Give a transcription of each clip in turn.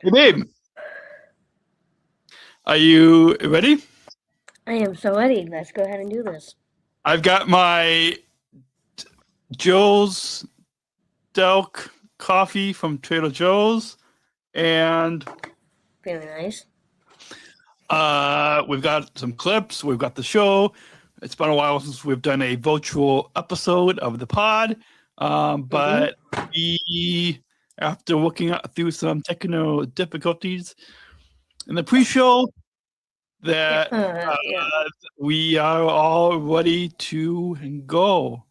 Hey, babe. Are you ready? I am so ready. Let's go ahead and do this. I've got my Joe's Delk coffee from Trader Joe's, and Very nice. we've got some clips. We've got the show. It's been a while since we've done a virtual episode of the pod, but we, after working through some technical difficulties in the pre-show, that we are all ready to go.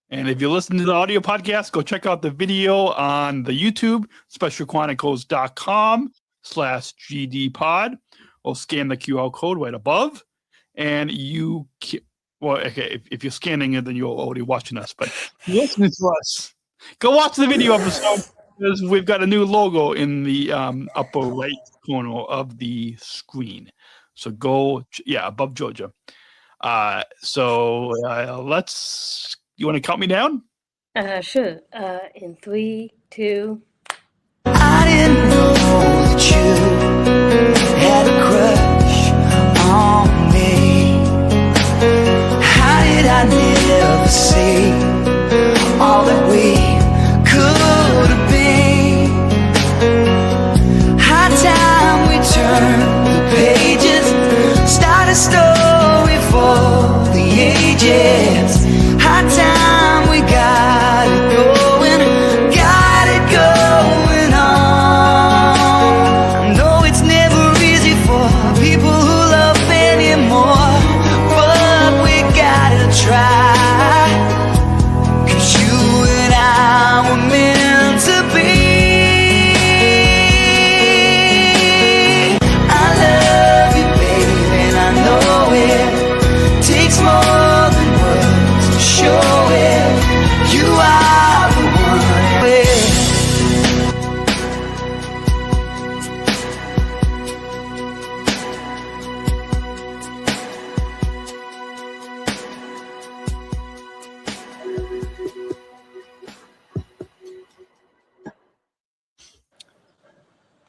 And if you're listening to the audio podcast, go check out the video on the YouTube, specialchronicles.com/GDpod, or scan the QR code right above. And you can, well, okay, if you're scanning it, then you're already watching us. But if you're listening to us, go watch the video episode because we've got a new logo in the upper right corner of the screen. So go, above Georgia. Let's. You want to count me down? Sure. In 3, 2. I didn't know that you had a crush on me. How did I never see all that we could have been? High time we turn the pages, start a story for the ages. High time we got it going on. I know it's never easy for people who love anymore, but we gotta try, 'cause you and I were meant to be. I love you, baby, and I know it takes more than words to show it. You are the one.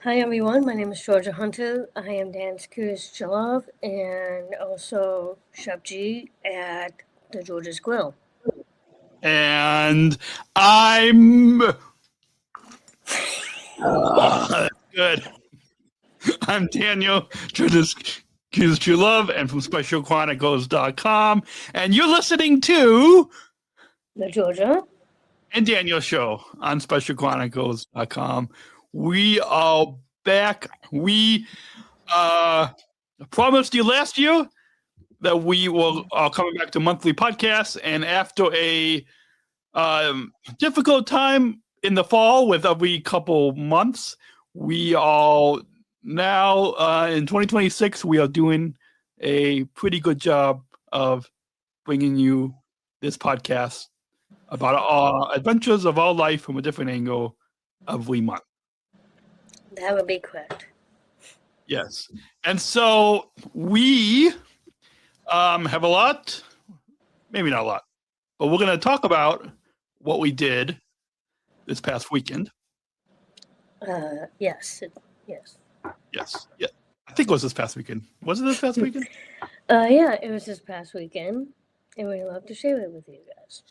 Hi, everyone. My name is Georgia Hunter. I am Dan's Curious Love and also Chef G at the Georgia's Grill. And I'm good. I'm Daniel, Georgia's True Love, and from SpecialChronicles.com. And you're listening to The Georgia and Daniel Show on SpecialChronicles.com. We are back. We promised you last year that we will coming back to monthly podcasts, and after a difficult time in the fall with every couple months, we are now in 2026 we are doing a pretty good job of bringing you this podcast about our adventures of our life from a different angle every month. That would be correct. Yes. And so we have a lot, maybe not a lot, but we're going to talk about what we did this past weekend. Yes. Yes. Yeah. I think it was this past weekend. Was it this past weekend? Yeah, it was this past weekend, and we'd love to share it with you guys.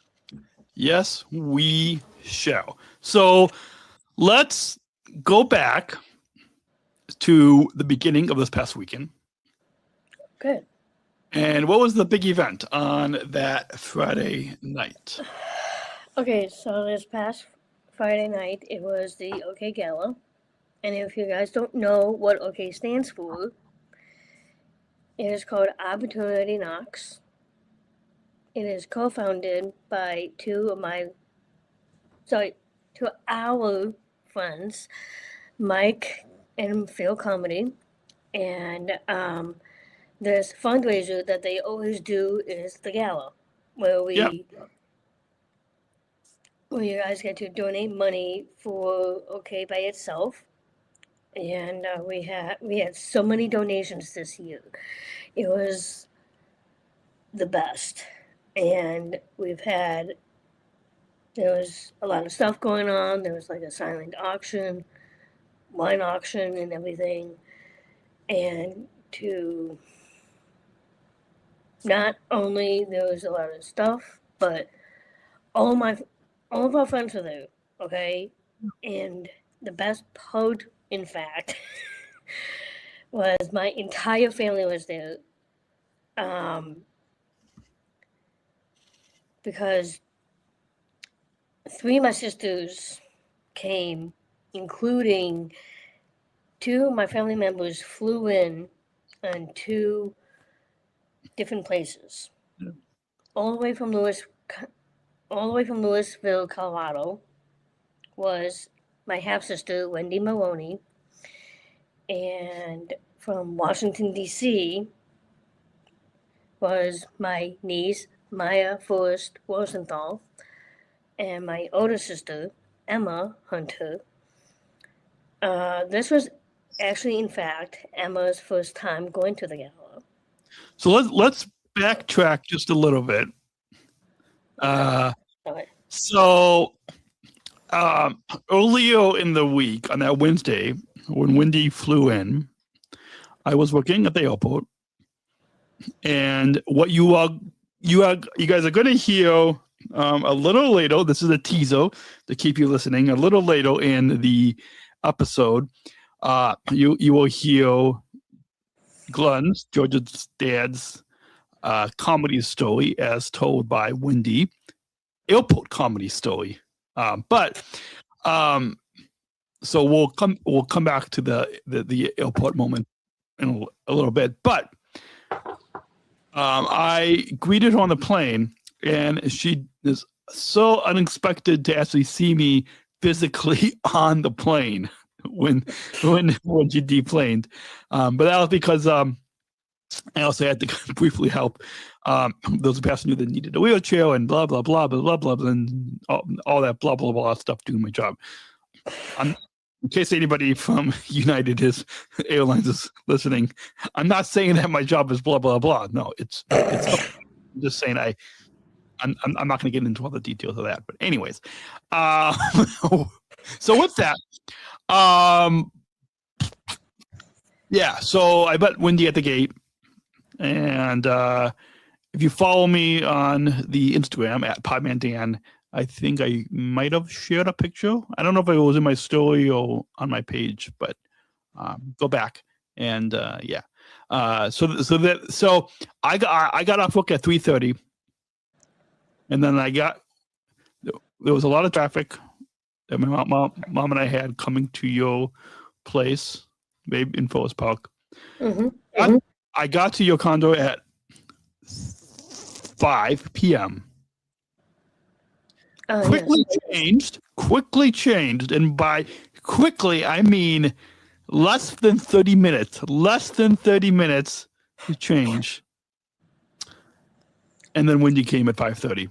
Yes, we shall. So let's go back to the beginning of this past weekend. Good. And what was the big event on that Friday night? Okay, so this past Friday night, it was the OK Gala. And if you guys don't know what OK stands for, it is called Opportunity Knocks. It is co-founded by two our friends, Mike and Phil Comedy. And this fundraiser that they always do is the gala, where you guys get to donate money for OK by itself. And we had so many donations this year. It was the best. And there was a lot of stuff going on. There was like a silent auction. wine auction and everything, and to not only there was a lot of stuff, but all of our friends were there, okay? And the best part, in fact, was my entire family was there. Because 3 of my sisters came, including 2 of my family members flew in on 2 different places. Yeah. All the way from Louisville, Colorado, was my half-sister, Wendy Maloney. And from Washington, D.C., was my niece, Maya Forrest Rosenthal, and my older sister, Emma Hunter. This was actually, in fact, Emma's first time going to the gala. So let's backtrack just a little bit. Okay. So earlier in the week, on that Wednesday, when Wendy flew in, I was working at the airport, and what you guys are going to hear a little later. This is a teaser to keep you listening. A little later in the episode, you will hear Glenn's, Georgia's dad's, comedy story as told by Wendy, airport comedy story. So we'll come back to the airport moment in a little bit. But I greeted her on the plane, and she is so unexpected to actually see me physically on the plane when she deplaned. But that was because I also had to briefly help those passengers that needed a wheelchair and blah blah blah blah blah blah, and all that blah blah blah stuff doing my job. In case anybody from United Airlines is listening, I'm not saying that my job is blah blah blah. No, it's I'm just saying I'm not going to get into all the details of that. But anyways, so with that, yeah. So I met Wendy at the gate, and if you follow me on the Instagram at PodmanDan, I think I might have shared a picture. I don't know if it was in my story or on my page, but go back and yeah. So I got off work at 3:30, and then there was a lot of traffic that my mom and I had coming to your place, maybe in Forest Park. Mm-hmm. I got to your condo at 5 p.m. Quickly changed, and by quickly I mean less than 30 minutes to change. And then Wendy came at 5:30.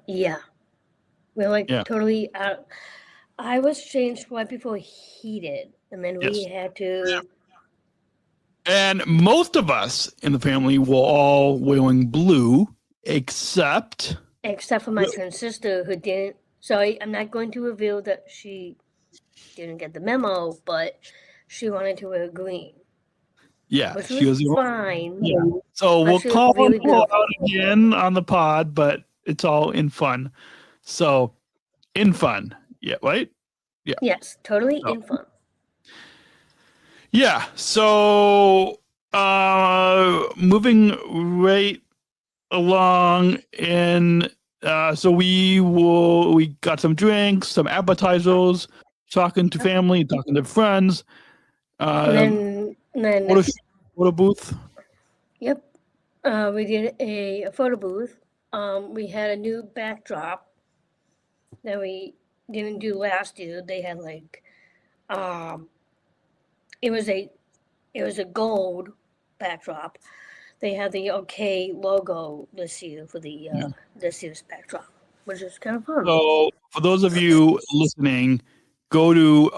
Yeah, we're totally out. I was changed right before he did, and then we had to. Yeah. And most of us in the family were all wearing blue, except for my twin sister, who didn't. Sorry, I'm not going to reveal that she didn't get the memo, but she wanted to wear green. Yeah, which she was fine. Yeah. So we'll call her out again on the pod, but it's all in fun. So in fun, yeah, right? Yeah. Yes, totally in fun. Yeah. So moving right along in so we got some drinks, some appetizers, talking to family, talking to friends. And then photo booth. Yep. We did a photo booth. We had a new backdrop that we didn't do last year. They had it was a gold backdrop. They had the OK logo this year for the this year's backdrop, which is kind of fun. So for those of you listening, go to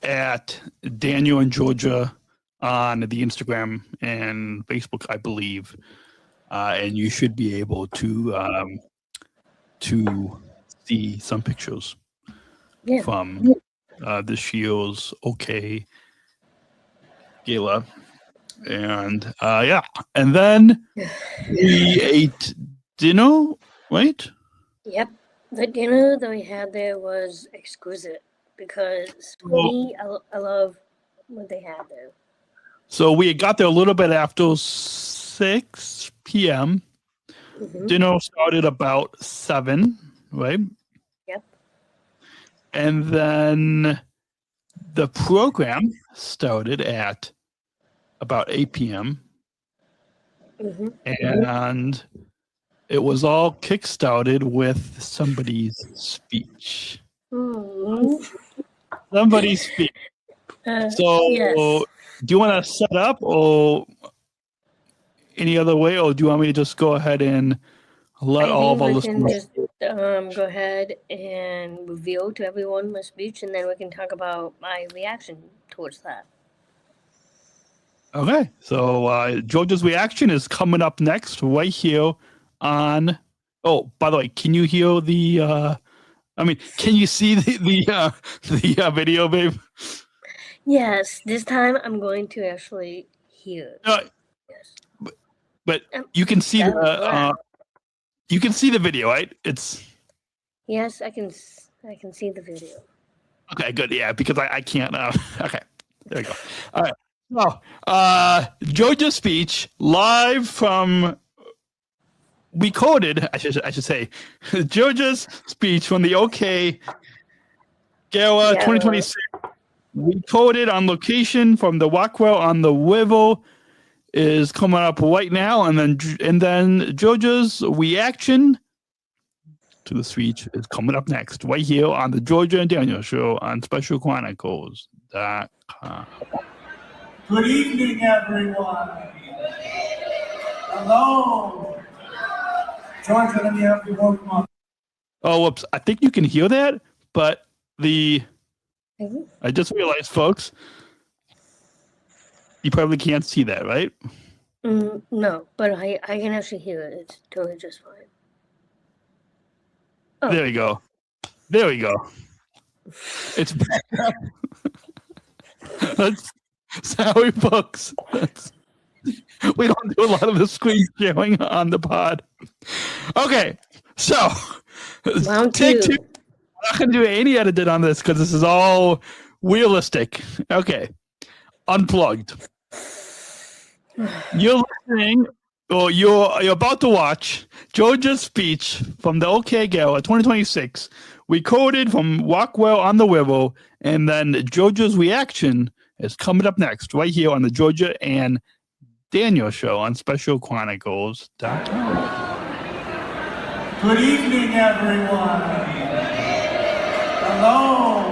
at Daniel and Georgia on the Instagram and Facebook, I believe, and you should be able to see some pictures from this year's OK Gala. And yeah, and then we ate dinner, right? Yep. The dinner that we had there was exquisite because for me, I love what they had there. So we got there a little bit after 6 p.m. Mhm. Dinner started about 7, right? Yep. And then the program started at about 8 p.m. Mhm. And it was all kickstarted with somebody's speech. Mhm. Somebody's speech. So, yes. do you want to set up or any other way, or do you want me to just go ahead and let I all of think our we can listeners? just go ahead and reveal to everyone my speech, and then we can talk about my reaction towards that. Okay, so Georgia's reaction is coming up next, right here on. Oh, by the way, can you hear the? Can you see the video, babe? Yes, this time I'm going to actually hear. Yes. But you can see wow. you can see the video, right? It's Yes, I can see the video. okay, good. Yeah, because I can't. Okay, there we go. All right. So, Georgia's speech live from. We quoted, I should say, Georgia's speech from the OK Gala 2026. We quoted on location from the Rockwell on the River is coming up right now, and then Georgia's reaction to the speech is coming up next, right here on the Georgia and Daniel Show on Special Chronicles.com. Good evening, everyone. Hello. Georgia, let me help you welcome up. Oh, whoops. I think you can hear that, but I just realized, folks, you probably can't see that, right? No, but I can actually hear it. It's totally just fine. Oh. There we go. There we go. It's sorry, folks. We don't do a lot of the screen sharing on the pod. Okay, so Round take 2. two. I'm not going to do any editing on this because this is all realistic. Okay, unplugged. You're listening, or you're about to watch Georgia's speech from the OK Gala 2026. We quoted from Rockwell on the River, and then Georgia's reaction is coming up next, right here on the Georgia and Daniel Show on Special Chronicles.com. Good evening, everyone. Hello.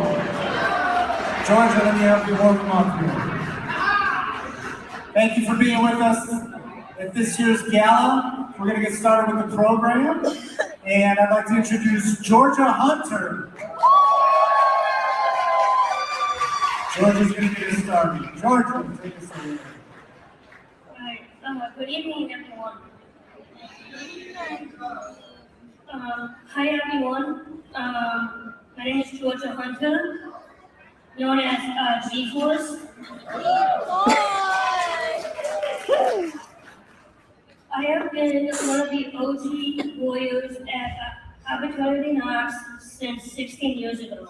Georgia, let me help you welcome up here. Thank you for being with us at this year's gala. We're going to get started with the program. And I'd like to introduce Georgia Hunter. Georgia's going to get us started. Georgia, take us away. Good evening, everyone. Hi, everyone. My name is Georgia Hunter, known as G-Force. I have been one of the OG warriors at Opportunity Knox since 16 years ago.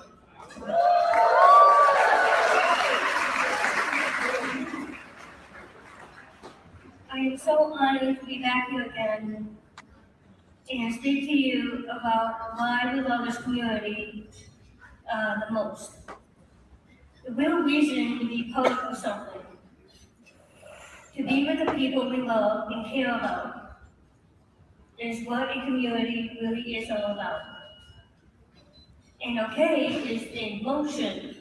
I am so honored to be back here again and speak to you about why we love this community the most. The real reason to be part of something, to be with the people we love and care about, is what a community really is all about. And OK is in motion.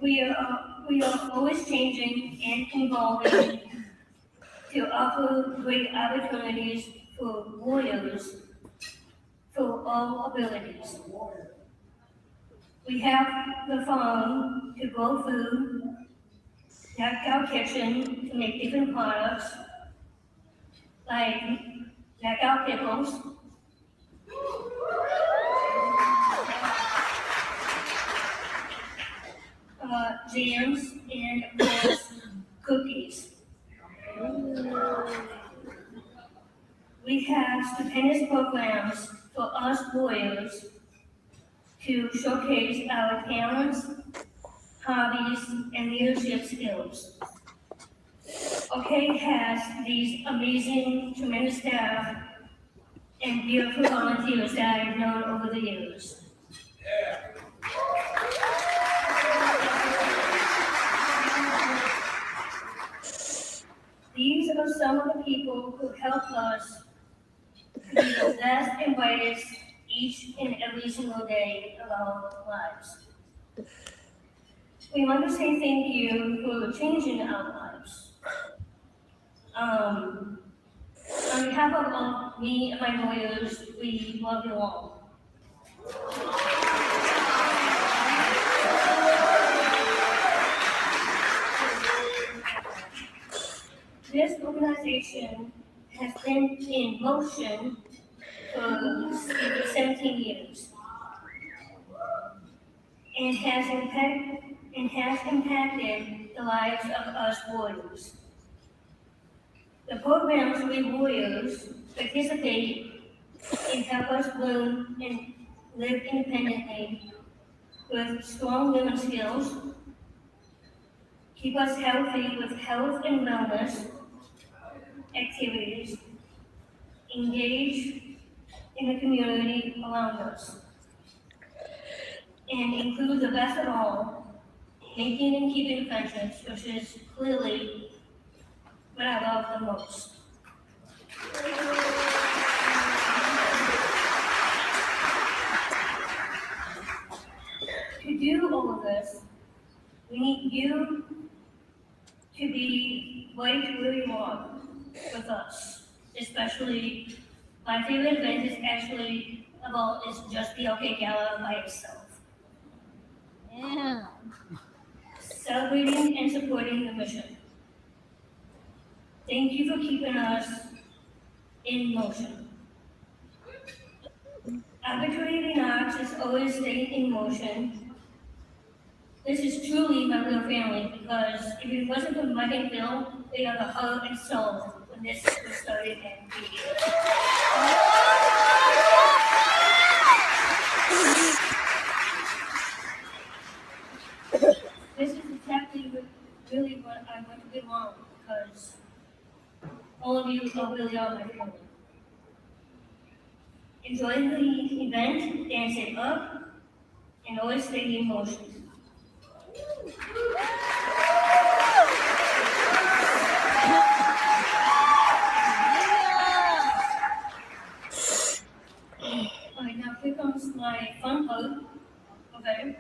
We are always changing and evolving to offer great opportunities for warriors for all abilities. We have the farm to grow food, deck our kitchen to make different products, like deck our pickles, jams, and of course, cookies. We have stupendous programs for us warriors to showcase our talents, hobbies, and leadership skills. OK has these amazing, tremendous staff and beautiful volunteers that I've known over the years. These are some of the people who help us to be the best and brightest each and every single day of our lives. We want to say thank you for changing our lives. On behalf of all, me and my lawyers, we love you all. This organization has been in motion for 17 years and has impacted the lives of us warriors. The programs we warriors participate in help us bloom and live independently with strong living skills, keep us healthy with health and wellness activities, engage in the community around us, and include the best of all, making and keeping friendships, which is clearly what I love the most. To do all of this, we need you to be right where you are with us. Especially, my favorite event is actually of all is just the OK Gala by itself. Yeah. Celebrating and supporting the mission. Thank you for keeping us in motion. Arbitrating arts is always staying in motion. This is truly my real family because if it wasn't for Mike and Phil, they are the heart and soul when this was started and began. This is exactly really what I want to belong because all of you are really all my family. Enjoy the event, dance it up, and always stay in motion. Alright, now here comes my fun part. Okay.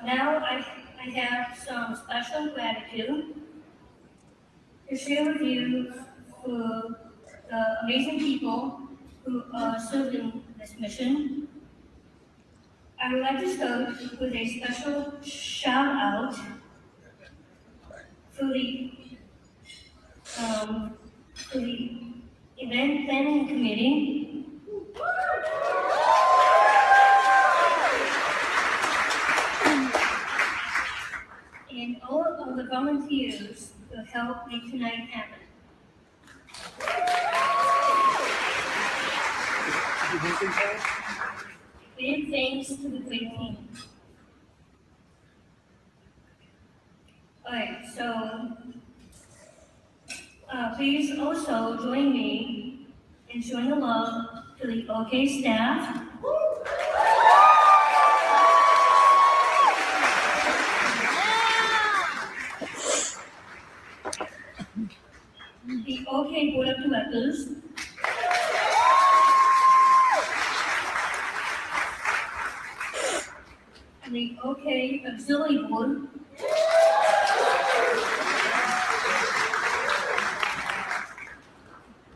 Now I have some special gratitude to share with you for the amazing people who are serving this mission. I would like to start with a special shout out for the event planning committee. And all of the volunteers who helped make tonight happen. Big thanks to the great team. Alright, so please also join me in showing the love to the OK staff. The OK Board of Directors. The OK Auxiliary Board.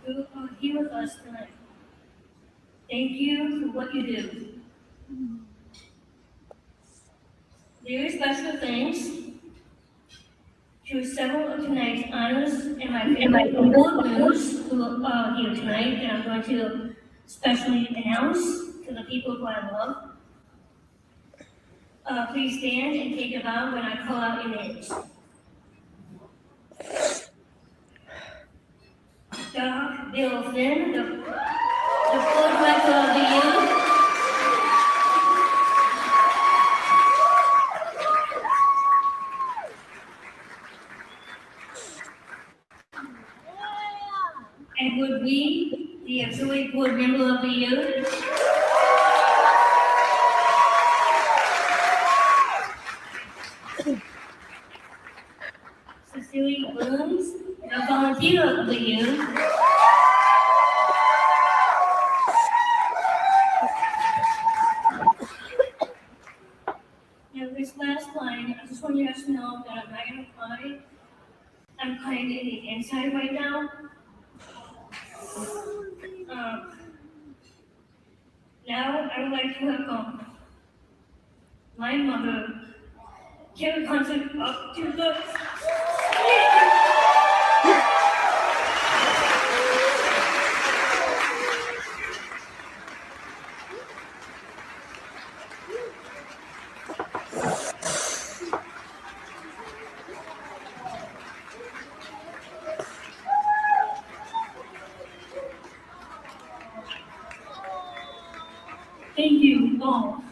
Who are here with us tonight. Thank you for what you do. Very special thanks to several of tonight's honors and my board members who are here tonight that I'm going to specially announce to the people who I love. Please stand and take a bow when I call out your names. Doc Bill Finn, the floor director of the youth. Edward Reed, the auxiliary board member of the youth. Cecilia Blooms, the volunteer of the youth. Now this last line, I just want you guys to know that I'm not gonna cry. I'm crying in the inside right now. Now I would like to welcome my mother, Karen Hunter, up to the Thank you all.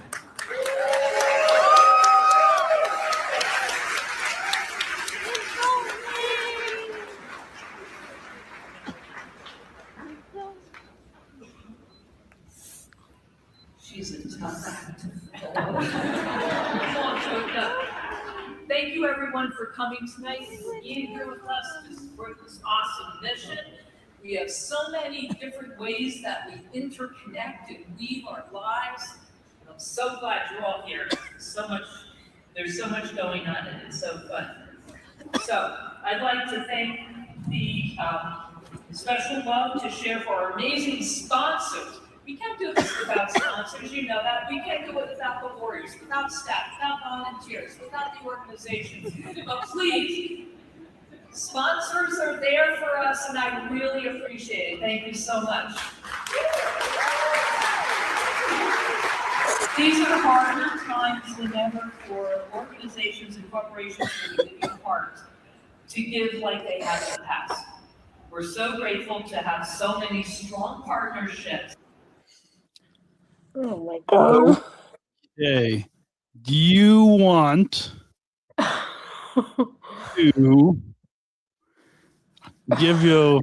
She's a tough act to follow. All choked up. Thank you everyone for coming tonight and being here with us to support this awesome mission. We have so many different ways that we interconnect and weave our lives. I'm so glad you're all here. There's so much going on and it's so fun. So I'd like to thank the special love to share for our amazing sponsors. We can't do this without sponsors, you know that. We can't do it without the warriors, without staff, without volunteers, without the organization. But please, sponsors are there for us and I really appreciate it. Thank you so much. These are harder times than ever for organizations and corporations that are giving part to give like they have in the past. We're so grateful to have so many strong partnerships. Oh my God. Okay. Do you want to give your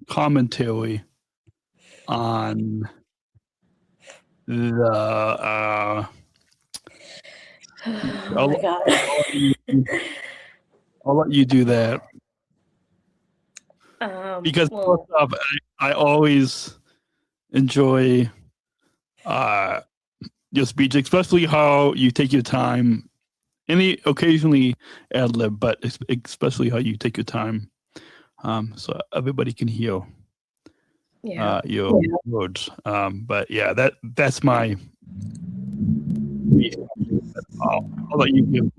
commentary on the Oh my God. I'll let you do that because well, first off, I always enjoy your speech, especially how you take your time. Occasionally ad lib, but especially how you take your time, so everybody can hear yeah. your words. But yeah, that's my. I'll let you give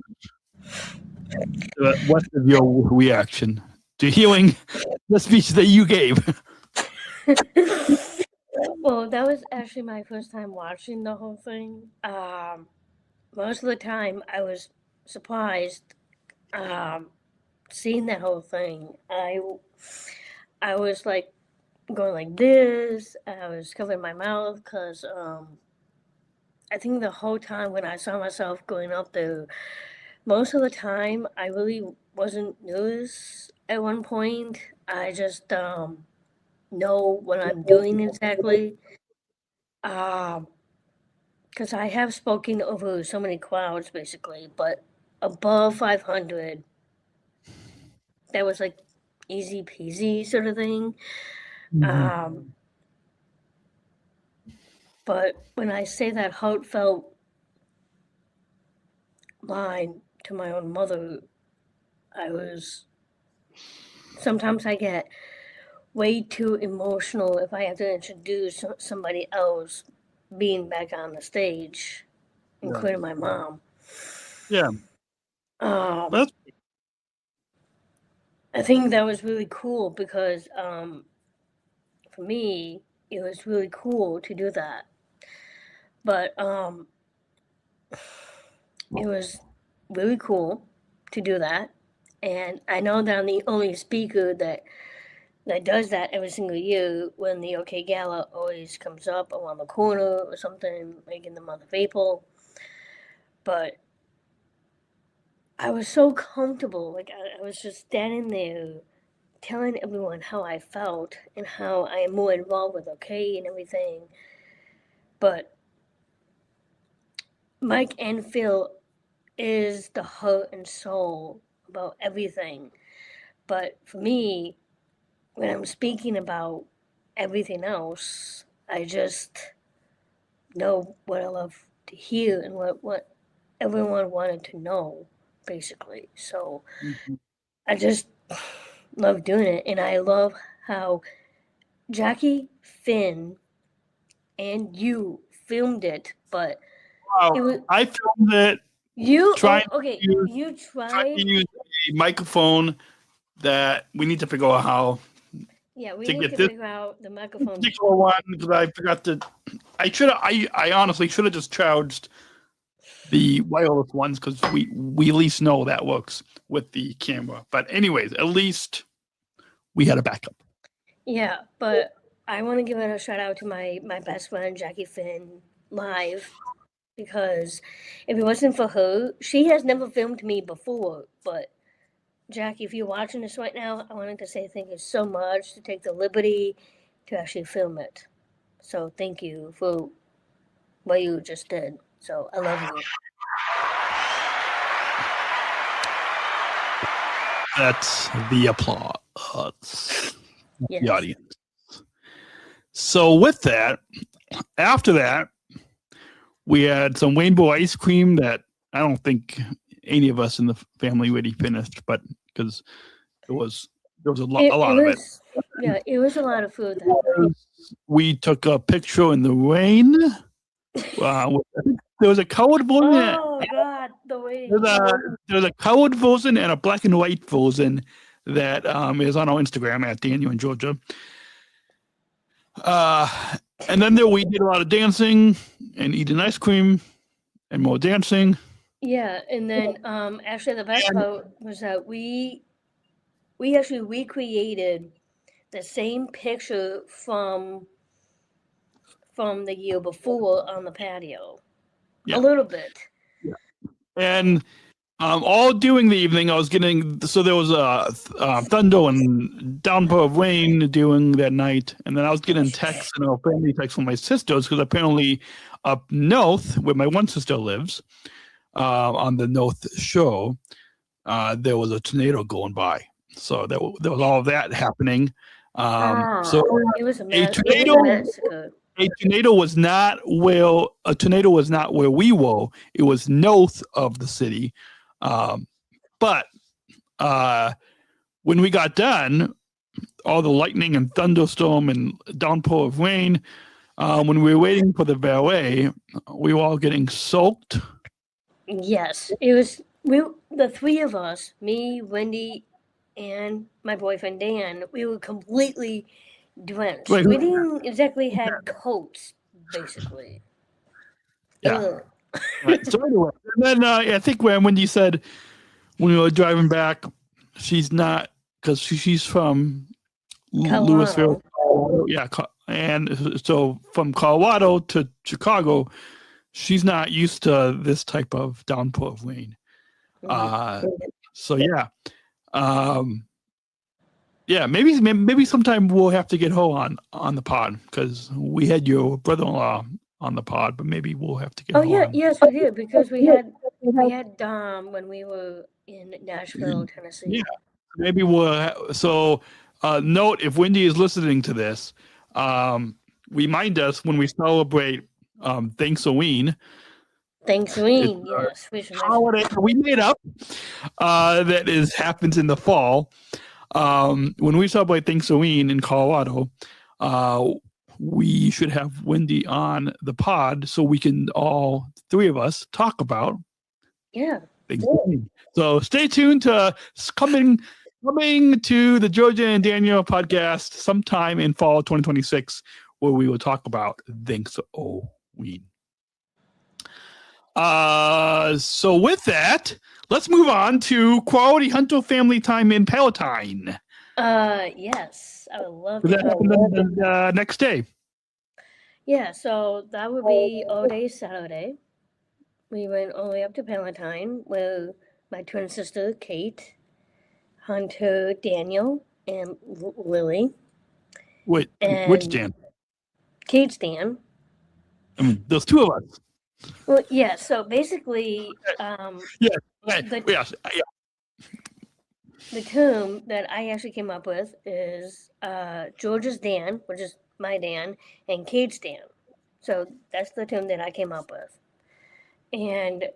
what's your reaction to hearing the speech that you gave. Well, that was actually my first time watching the whole thing. Most of the time I was surprised seeing that whole thing. I was like going like this. I was covering my mouth because I think the whole time when I saw myself going up there, most of the time I really wasn't nervous at one point. I just know what I'm doing exactly. Because I have spoken over so many crowds basically, but above 500, that was like easy peasy sort of thing. But when I say that heartfelt line to my own mother, sometimes I get way too emotional if I have to introduce somebody else being back on the stage, including my mom. Yeah, that's I think that was really cool because for me, it was really cool to do that. But it was really cool to do that. And I know that I'm the only speaker that does that every single year when the OK Gala always comes up around the corner or something, like in the month of April. But I was so comfortable. Like, I was just standing there telling everyone how I felt and how I am more involved with OK and everything. But Mike and Phil is the heart and soul about everything. But for me, when I'm speaking about everything else, I just know what I love to hear and what everyone wanted to know, basically. So I just love doing it. And I love how Jackie, Finn, and you filmed it, but Wow. it was I filmed it you. trying Okay, to use- you trying tried. to use a microphone that we need to figure out how Yeah, we to need get to this figure out the microphone. particular one because I forgot to. I honestly should have just charged the wireless ones because we at least know that works with the camera. But anyways, at least we had a backup. Yeah, but I want to give a shout out to my best friend Jackie Finn live, because if it wasn't for her, she has never filmed me before. But Jackie, if you're watching this right now, I wanted to say thank you so much to take the liberty to actually film it. So thank you for what you just did. So I love you. That's the applause. Yes. The audience. So with that, after that, we had some rainbow ice cream that I don't think any of us in the family really finished, but because there was a lot of it. Yeah, it was a lot of food that night. We took a picture in the rain. There was a colored version. Oh God, the way There's a colored version and a black and white version that is on our Instagram at Daniel and Georgia. And then we did a lot of dancing and eating ice cream and more dancing. Yeah, and then actually the best part was that we actually recreated the same picture from the year before on the patio. Yeah. A little bit. And all during the evening, I was getting, so there was a thunder and downpour of rain during that night. And then I was getting texts and a family text from my sisters because apparently up north, where my one sister lives, on the North Shore, there was a tornado going by. So there was all of that happening. So it was a massacre. A tornado was not where we were. It was north of the city. But when we got done, all the lightning and thunderstorm and downpour of rain, when we were waiting for the valet, we were all getting soaked. Yes, it was the three of us, me, Wendy, and my boyfriend Dan. We were completely drenched. Wait, we didn't exactly have coats, basically. Yeah. Right. So anyway, and then I think when Wendy said when we were driving back, she's not, because she's from Louisville, Colorado. Yeah, and so from Colorado to Chicago, she's not used to this type of downpour of rain. So yeah. Yeah, maybe sometime we'll have to get her on the pod because we had your brother-in-law on the pod, but maybe we'll have to get her on. Yes, we did, because we had Dom when we were in Nashville, Tennessee. Yeah, maybe so note, if Wendy is listening to this, remind us when we celebrate Thanksgiving. Thanksgiving, yes. Holiday we made up that happens in the fall. When we celebrate Thanksgiving in Colorado, we should have Wendy on the pod so we can all three of us talk about Thanksgiving. So stay tuned to coming to the Georgia and Daniel podcast sometime in fall 2026, where we will talk about Thanksgiving. So with that, let's move on to quality hunter family time in Palatine. Yes, I would love That to. happened the next day. Yeah, so that would be all day Saturday. We went all the way up to Palatine with my twin sister, Kate, Hunter, Daniel, and Lily. Wait, And which Dan? Kate's Dan. I mean, there's two of us. Well, yeah, so basically, Okay. The- Yes. Yeah. the term that I actually came up with is Georgia's Dan, which is my Dan, and Kate's Dan. So that's the term that I came up with. And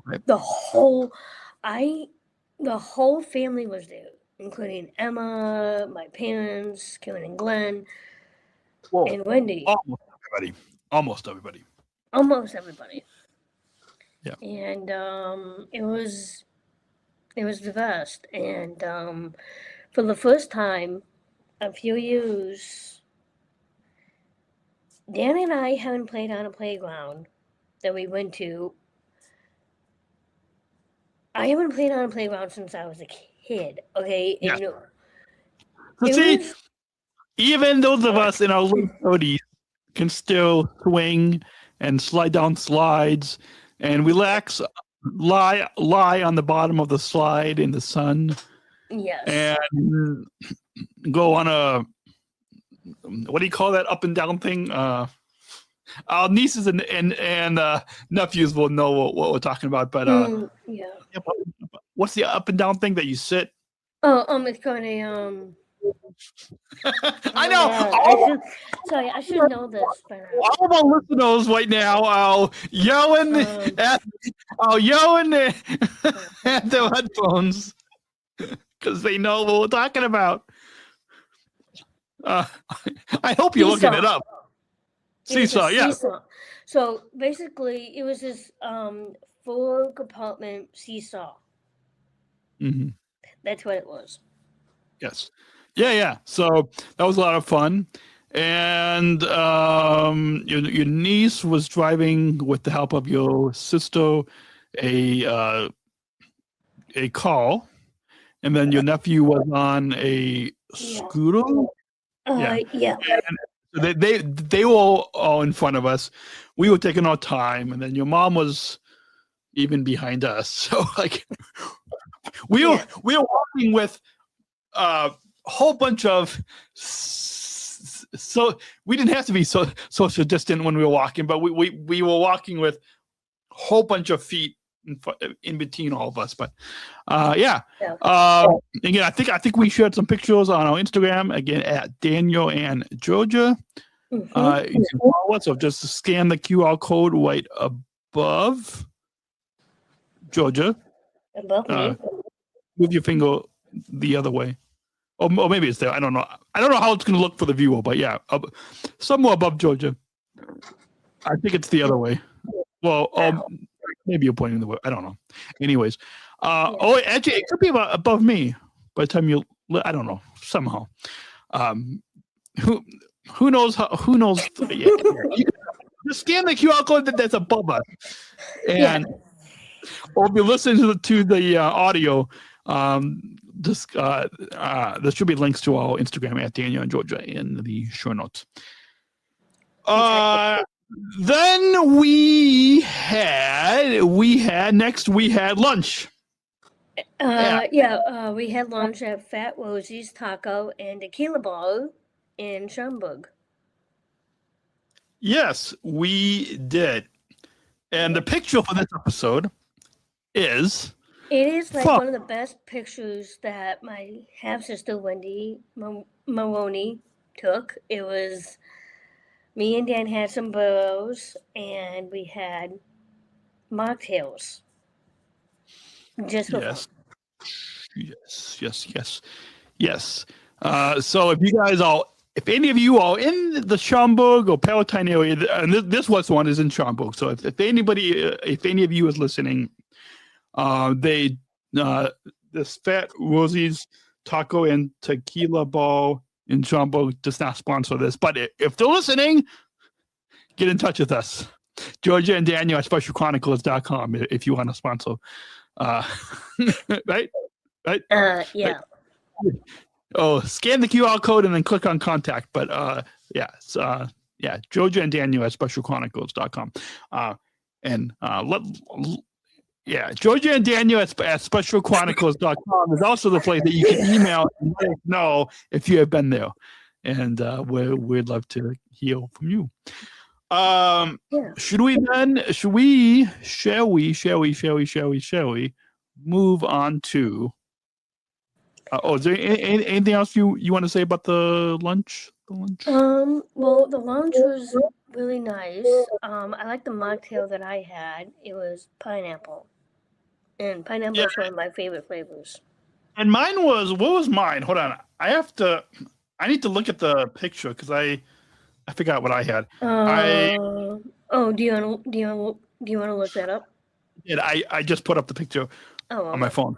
Right. the whole family was there, including Emma, my parents, Karen and Glenn, Whoa. and Wendy. Almost everybody. Almost everybody. Almost everybody. Yeah. And it was the best. And for the first time, a few years, Dan and I haven't played on a playground that we went to. I haven't played on a playground since I was a kid. Okay. Yeah. And So it see, was- even those of us in our late 30s can still swing and slide down slides and relax, lie on the bottom of the slide in the sun yes. and go on a, what do you call that up and down thing? Our nieces and nephews will know what we're talking about, but Yeah. what's the up and down thing that you sit? Oh, it's called a I know. I should know this, but All of our listeners right now are yelling at their headphones because they know what we're talking about. I hope you're looking it up. it was a Seesaw, yeah. seesaw. So basically, it was this 4-compartment seesaw. Mm-hmm. That's what it was. Yes. Yeah. So that was a lot of fun. And your niece was driving with the help of your sister a car, and then your nephew was on a scooter. Yeah. So they were all in front of us. We were taking our time, and then your mom was even behind us. So like we were walking with a whole bunch of so we didn't have to be so social distant when we were walking, but we were walking with a whole bunch of feet in between all of us. But again, I think we shared some pictures on our Instagram again at Daniel and Georgia. Mhm. You can follow us, so just scan the QR code right above Georgia. Above me. Move your finger the other way. Or maybe it's there. I don't know. I don't know how it's going to look for the viewer, but yeah, somewhere above Georgia. I think it's the other way. Well, maybe you're pointing the way. I don't know. Anyways, oh, actually, it could be above me by the time you. I don't know. Somehow, who knows? Who knows? Yeah, just scan the QR code that's above us, and or if you listen to the audio. There should be links to our Instagram at Daniel and Georgia in the show notes. Then we had lunch. We had lunch at Fat Rosie's Taco and Tequila Bar in Schaumburg. Yes, we did. And the picture for this episode is. It is like one of the best pictures that my half-sister Wendy Maroney took. It was me and Dan had some burros and we had mocktails. Just for fun. Yes. So if any of you are in the Schaumburg or Palatine area, and this one is in Schaumburg. So if any of you is listening, this Fat Rosie's Taco and Tequila Bar in Schaumburg does not sponsor this, but if they're listening, get in touch with us. Georgia and Daniel at SpecialChronicles.com if you want to sponsor. Right? Yeah. Oh, scan the QR code and then click on contact. But Georgia and Daniel at SpecialChronicles.com. Georgia and Daniel at SpecialChronicles.com is also the place that you can email and let us know if you have been there. And we'd love to hear from you. Shall we move on to is there anything else you want to say about the lunch? Well, the lunch was really nice. I like the mocktail that I had. It was pineapple. And pineapple is one of my favorite flavors. And mine was, what was mine? Hold on. I need to look at the picture because I forgot what I had. Do you want to look that up? I just put up the picture on my Okay. phone.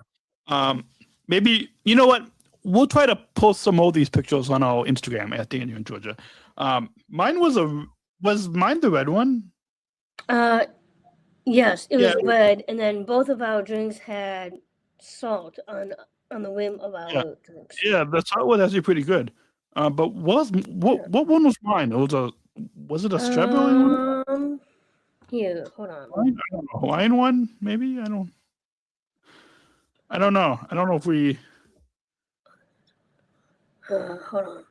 Maybe, you know what? We'll try to post some of these pictures on our Instagram at Daniel and Georgia. Mine was mine the red one? Yes, it was red, and then both of our drinks had salt on the rim of our drinks. Yeah, the salt was actually pretty good. But what one was mine? Was it a strawberry one? Here, hold on. I don't know. Hawaiian one, maybe? I don't know. I don't know if we. Hold on.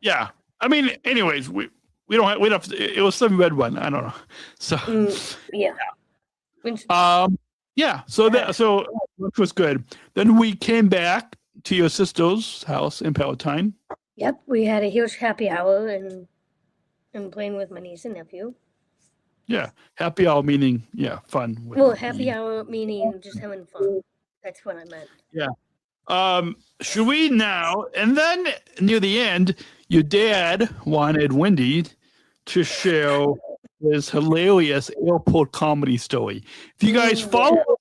Yeah, I mean, anyways, we don't have. It was some red one. I don't know. So. Yeah. So which was good. Then we came back to your sister's house in Palatine. Yep, we had a huge happy hour and playing with my niece and nephew. Yeah, happy hour meaning fun. Happy hour meaning just having fun. That's what I meant. Yeah. Should we now? And then near the end, your dad wanted Wendy to share his hilarious airport comedy story. If you guys follow us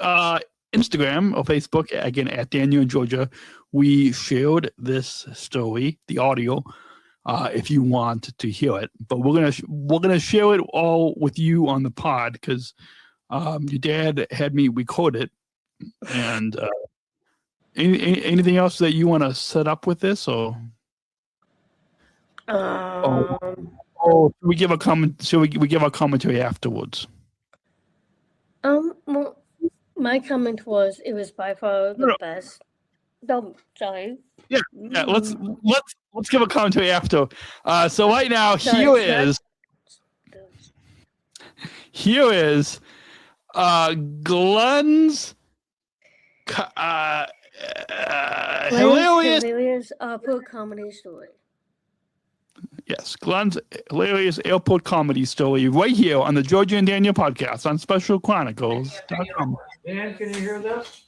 on Instagram or Facebook, again at Daniel and Georgia, we shared this story, the audio. If you want to hear it, but we're gonna share it all with you on the pod because your dad had me record it. And anything else that you want to set up with this, or we give a comment? So we give our commentary afterwards. Well, my comment was it was by far the best. No, sorry. Yeah. Let's give a commentary after. So right now, here is Glenn's hilarious airport comedy story. Yes, Glenn's hilarious airport comedy story right here on the Georgia and Daniel podcast on SpecialChronicles.com. Dan, can you hear this?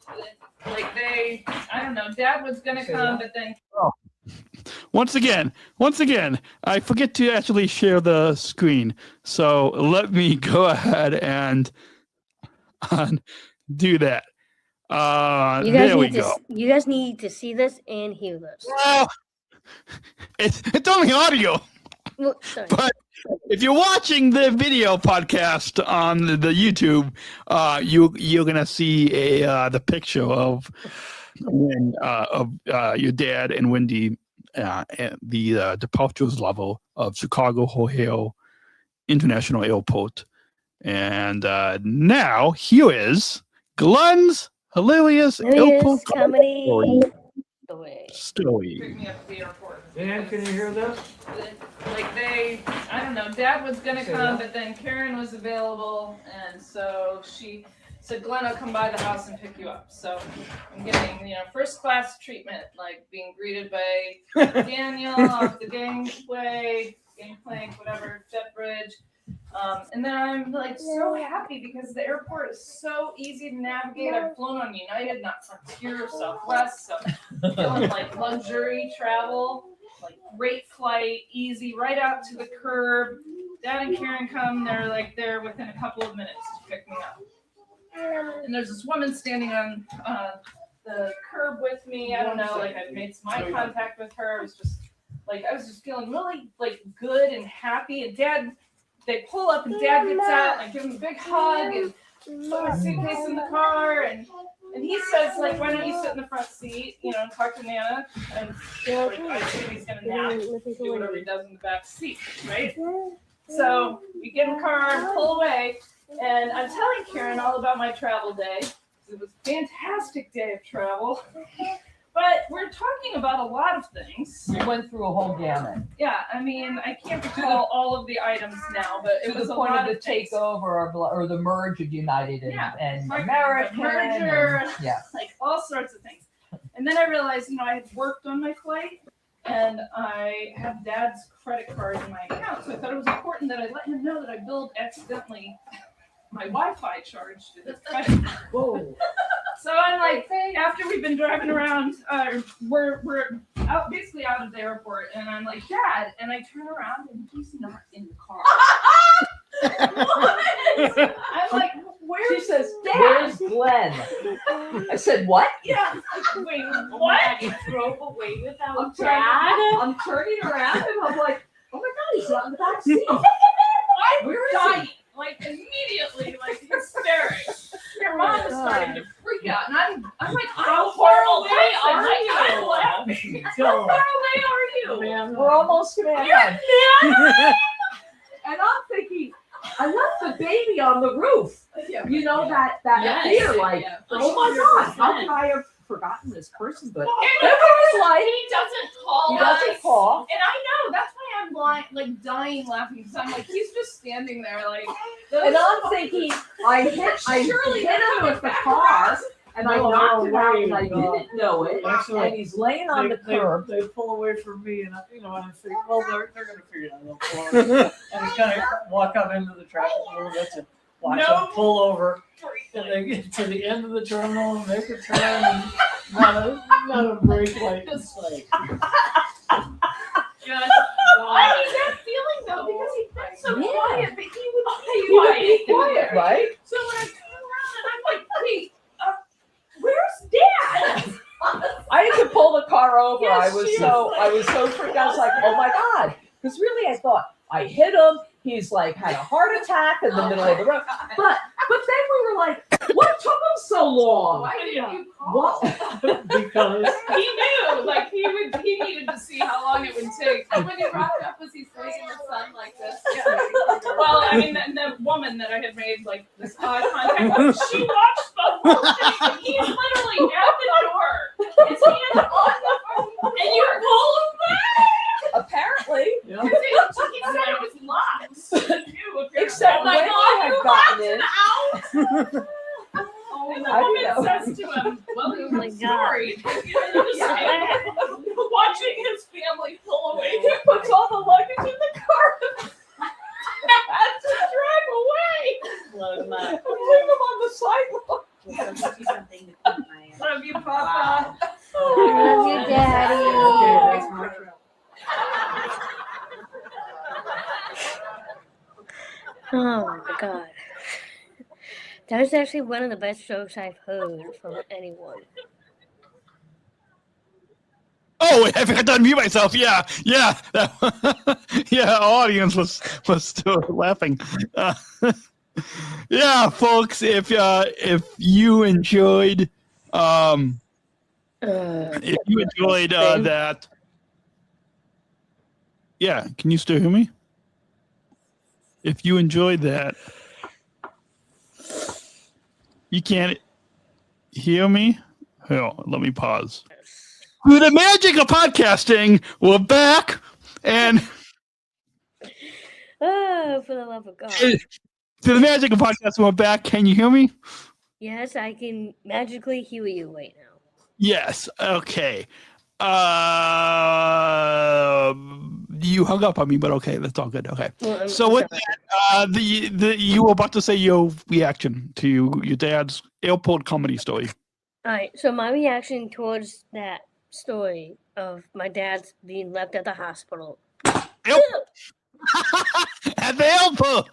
I don't know, Dad was going to come, but then. Once again, I forget to actually share the screen. So let me go ahead and do that. There we go. You guys need to see this and hear this. Well, it's only audio. Well, sorry. But if you're watching the video podcast on the YouTube, you're gonna see the picture of your dad and Wendy at the departures level of Chicago O'Hare International Airport. And now here is Glenn's hilarious airport comedy story. Pick me up at the airport. Dan, can you hear this? I don't know, Dad was going to come, but then Karen was available, and so she said, Glenn, I'll come by the house and pick you up. So I'm getting, first class treatment, like being greeted by Daniel off the gangplank, whatever, jet bridge. And then I'm like so happy because the airport is so easy to navigate. I've flown on United, not Frontier or Southwest, so feeling like luxury travel, like great flight, easy, right out to the curb. Dad and Karen come, they're like there within a couple of minutes to pick me up. And there's this woman standing on the curb with me. I don't know, like I've made some eye contact with her. I was just feeling really like good and happy. And Dad they pull up and Dad gets out, and I give him a big hug and put my suitcase in the car, and he says, like, why don't you sit in the front seat, and talk to Nana, and I assume he's gonna nap, do whatever he does in the back seat, right? So we get in the car and pull away, and I'm telling Karen all about my travel day. It was a fantastic day of travel. But we're talking about a lot of things. We went through a whole gamut. Yeah, I mean, I can't recall all of the items now, but it was the a point lot of the takeover or the merge of United and like American. merger, Yeah. like all sorts of things. And then I realized, I had worked on my flight, and I have Dad's credit card in my account, so I thought it was important that I let him know that I billed accidentally my Wi-Fi charge to his credit card. Whoa. So I'm like, after we've been driving around, we're out, basically out of the airport, and I'm like, Dad, and I turn around and he's not in the car. I'm like, She says, "Where's Glenn?" I said, "What?" Yeah. Wait, what? You drove away without I'm Dad? turning around and I'm like, "Oh my God, he's not in the back seat." I'm Where is dying, like immediately, like hysterics. Your mom is starting to freak out, and I'm like, how far away are you? I'm laughing. How far away are you? We're almost to Manhattan. And I'm thinking, I left the baby on the roof. You know, that Yes. fear, like, Yeah. oh my God, how could I have forgotten this person? But And it was like, he doesn't call he doesn't us. call. And I know, that's why I'm like dying laughing, because I'm like, he's just standing there like. And I'm thinking, I hit him with the car, and I knocked him out, and I didn't know it. Actually, And he's laying on the curb. They pull away from me, and I think, well, they're going to figure it out. They'll pull over. And I kind of walk out into the traffic a little bit to watch them pull over. And they get to the end of the terminal and make a turn, and not a brake light in sight. Yeah. I mean, that feeling though, because he's been so quiet, but he would be quiet, right? So when I turn around and I'm like, wait, where's Dad? I had to pull the car over. Yes, I was she so was freaked out. I was like, oh my God. Because really I thought I hit him. He's like had a heart attack in the middle of the road. But then we were like, what took him so long? Why didn't you call? What? Because He knew, like he needed to see how long it would take. So when he rocked up, was he sitting in the sun like this? Yeah. Well, I mean, the woman that I had made like this eye contact, she watched the whole thing. He's literally at the door. His hand on the door, and you pull him back. Apparently. yeah. He said it was locked. Except when Wendy had gotten in. out. And the I woman know. says to him, well, Oh my I'm sorry. Watching his family pull away. He puts all the luggage in the car. Had to drive away. Load him up. And bring them on the sidewalk. Something to keep my Love you, Papa. Love you, Daddy. Okay, that's my trip. Oh my God. That was actually one of the best jokes I've heard from anyone. Oh, I forgot to unmute myself. Yeah. Yeah, audience was still laughing. Yeah, folks, if you enjoyed that. Yeah, can you still hear me? If you enjoyed that, you can't hear me? Hell, let me pause. Through the magic of podcasting, we're back, and Oh, for the love of God. through the magic of podcasting, we're back. Can you hear me? Yes, I can magically hear you right now. Yes. Okay. You hung up on me, but okay, that's all good. Okay. Well, So with that, you were about to say your reaction to your dad's airport comedy story. All right, so my reaction towards that story of my dad's being left at the hospital. Airport. At the airport.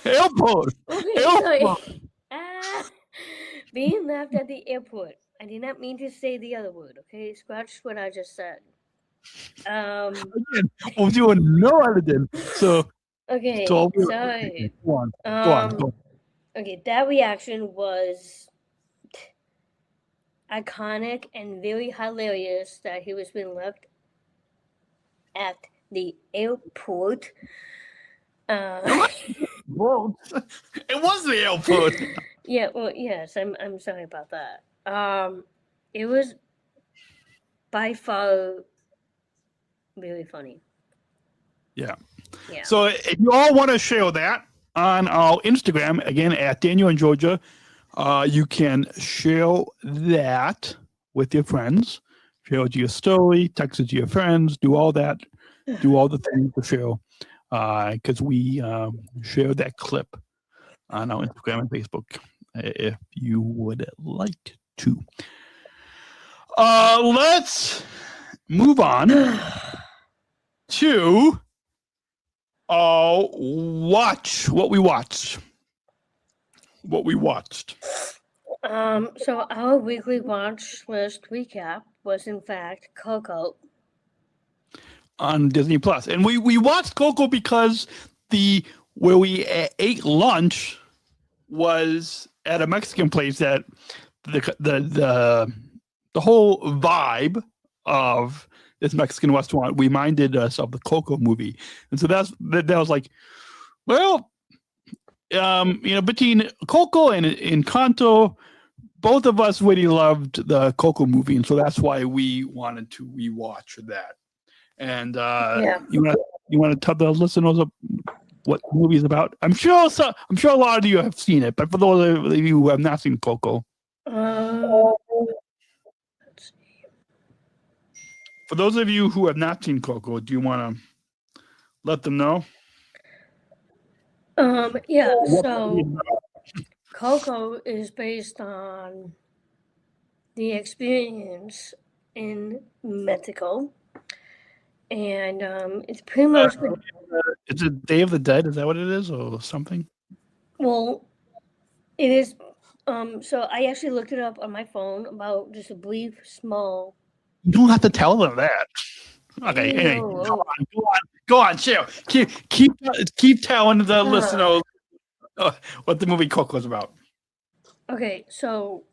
Airport. Okay, Airport. sorry. Being left at the airport. I did not mean to say the other word, okay? Scratch what I just said. Again, we're doing no editing. So, Okay, so so go on. Go on. Go on. okay, that reaction was iconic and very hilarious that he was being left at the airport. Whoa. It was the airport. Yeah, well, yes, I'm sorry about that. It was by far really funny. Yeah. Yeah. So if you all want to share that on our Instagram, again, at Daniel and Georgia, you can share that with your friends. Share it to your story, text it to your friends, do all that. Do all the things to share. Because we share that clip on our Instagram and Facebook if you would like to. Let's move on to watch what we watched. What we watched. So our weekly watch list recap was in fact Coco. On Disney Plus, and we watched Coco because where we ate lunch was at a Mexican place that the whole vibe of this Mexican restaurant reminded us of the Coco movie, and so that was like, well, between Coco and Encanto, both of us really loved the Coco movie, and so that's why we wanted to rewatch that. And you want to tell the listeners what the movie is about? I'm sure a lot of you have seen it, but for those of you who have not seen Coco, Let's see. for those of you who have not seen Coco, do you want to let them know? Yeah. So Coco is based on the experience in Mexico. And it's pretty much. It's a Day of the Dead. Is that what it is, or something? Well, it is. So I actually looked it up on my phone about just a brief, small. You don't have to tell them that. Okay. Anyway, go on. Chill. Keep telling the listeners what the movie Coco is about. Okay, so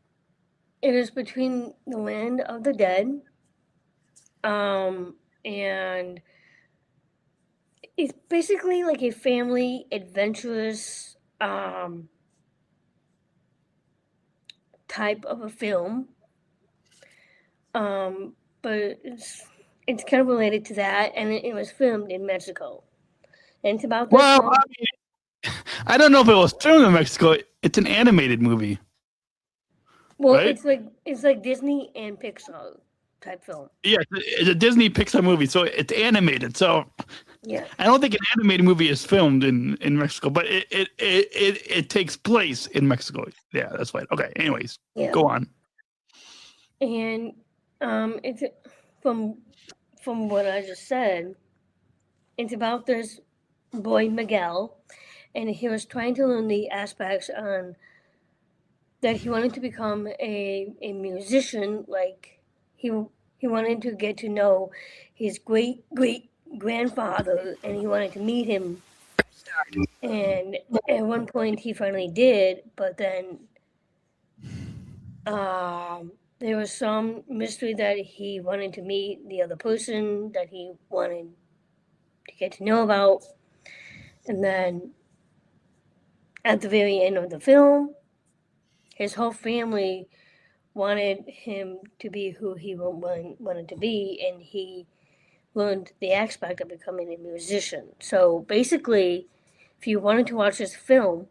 it is between the land of the dead. And it's basically like a family adventurous type of a film. But it's kind of related to that, and it was filmed in Mexico. And it's about this. Well, I don't know if it was filmed in Mexico. It's an animated movie. Well, right? it's like Disney and Pixar type film. Yeah, it's a Disney Pixar movie, so it's animated. So yeah, I don't think an animated movie is filmed in Mexico, but it takes place in Mexico. Yeah, that's right. Okay. Anyways, go on. And it's from what I just said. It's about this boy Miguel, and he was trying to learn the aspects on that he wanted to become a musician. Like he wanted to get to know his great grandfather, and he wanted to meet him. And at one point he finally did, but then there was some mystery that he wanted to meet the other person that he wanted to get to know about. And then at the very end of the film, his whole family wanted him to be who he wanted to be, and he learned the aspect of becoming a musician. So basically, if you wanted to watch this film,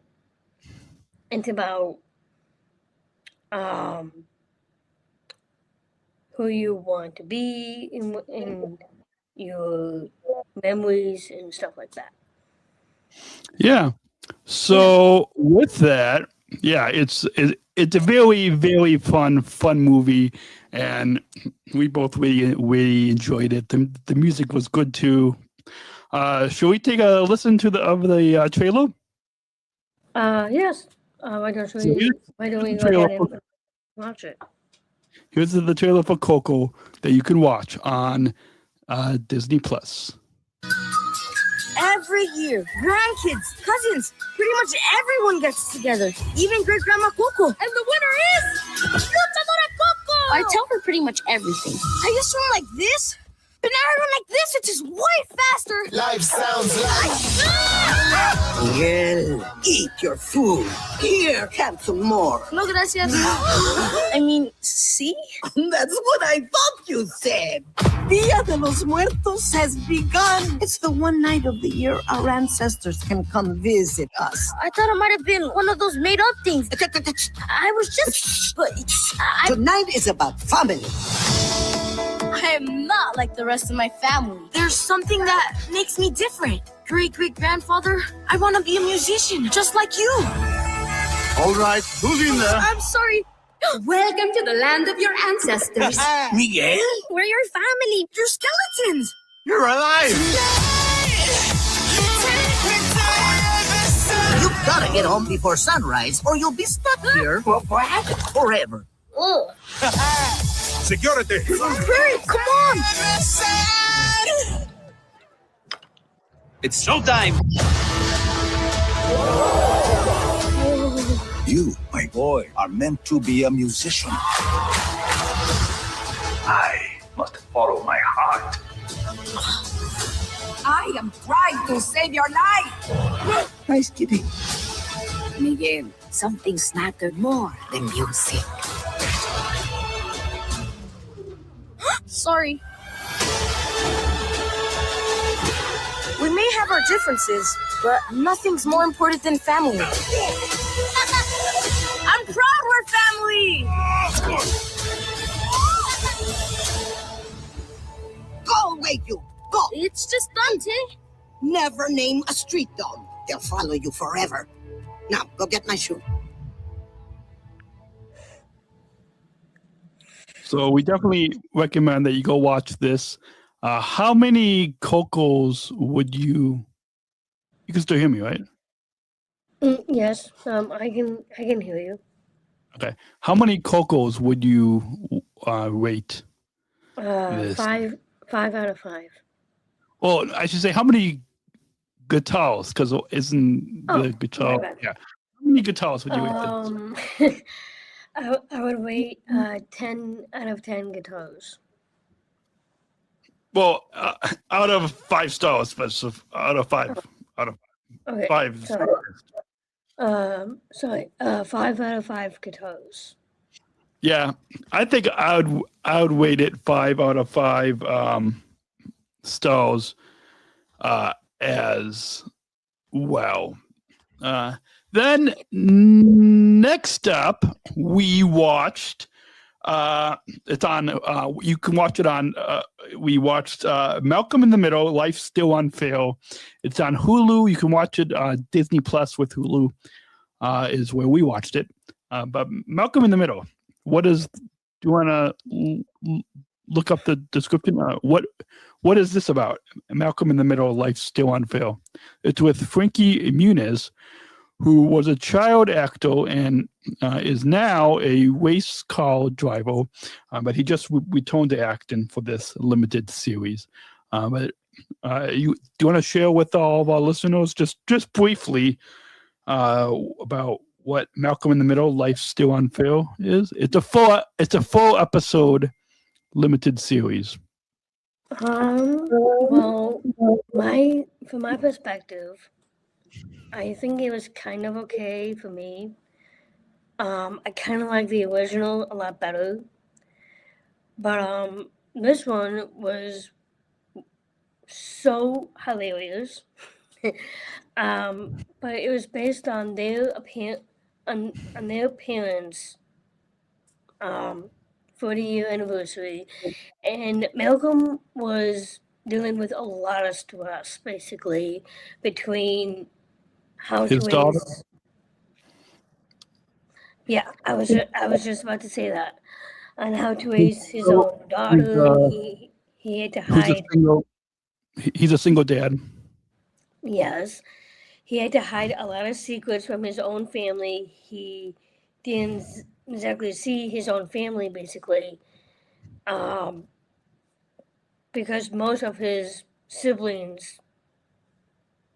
it's about who you want to be in your memories and stuff like that. Yeah. So with that, it's a very, very fun movie, and we both really enjoyed it. The music was good too. Should we take a listen to the trailer? Yes. Why don't we go ahead and watch it? Here's the trailer for Coco that you can watch on Disney Plus. Every year, grandkids, cousins, pretty much everyone gets together. Even great grandma Coco. And the winner is Luchadora Coco. I tell her pretty much everything. I used to run like this, but now I run like this, which is way faster. Life sounds like Miguel, eat your food. Here, have some more. No, gracias. I mean, see? That's what I thought you said. Dia de los Muertos has begun. It's the one night of the year our ancestors can come visit us. I thought it might have been one of those made-up things. I was just... But Tonight is about family. I am not like the rest of my family. There's something that makes me different. Great-great-grandfather, I want to be a musician, just like you. All right, who's in there? I'm sorry. Welcome to the land of your ancestors. Miguel? We're your family. You're skeletons. You're alive! You gotta get home before sunrise, or you'll be stuck here forever. Oh. Security! Hurry, come on. It's showtime! You, my boy, are meant to be a musician. I must follow my heart. I am trying to save your life. Nice kitty. Miguel, something's mattered more than music. Sorry. We may have our differences, but nothing's more important than family. I'm proud we're family! Go away, you. Go. It's just Dante. Never name a street dog. They'll follow you forever. Now, go get my shoe. So we definitely recommend that you go watch this. How many Cocos would you? You can still hear me, right? Yes, I can hear you. Okay. How many Cocos would you rate? This? 5 out of 5. Well, I should say how many guitars? Because isn't the guitar? my bad. Yeah. How many guitars would you rate this? I would rate 10 out of 10 guitars. Well, out of 5 stars, but out of 5. Out of Okay, 5. sorry. 5 out of 5 guitars. Yeah, I think I would rate it 5 out of 5 stars as well. Then next up, we watched. It's on. You can watch it on. We watched Malcolm in the Middle. Life's Still Unfair. It's on Hulu. You can watch it. Disney Plus with Hulu is where we watched it. But Malcolm in the Middle. What is? Do you want to look up the description? What is this about? Malcolm in the Middle. Life's Still Unfair. It's with Frankie Muniz, who was a child actor and is now a race car driver, but he just returned to acting for this limited series. But do you want to share with all of our listeners just briefly about what Malcolm in the Middle, Life's Still Unfair is? It's a 4 episode limited series. Well, from my perspective, I think it was kind of okay for me. I kind of like the original a lot better. But this one was so hilarious. But it was based on their parents' 40-year anniversary. And Malcolm was dealing with a lot of stress, basically, between how His to daughter? raise. Yeah, I was just about to say that. On how to raise his own daughter. He had to hide. He's a single dad. Yes. He had to hide a lot of secrets from his own family. He didn't exactly see his own family, basically. because most of his siblings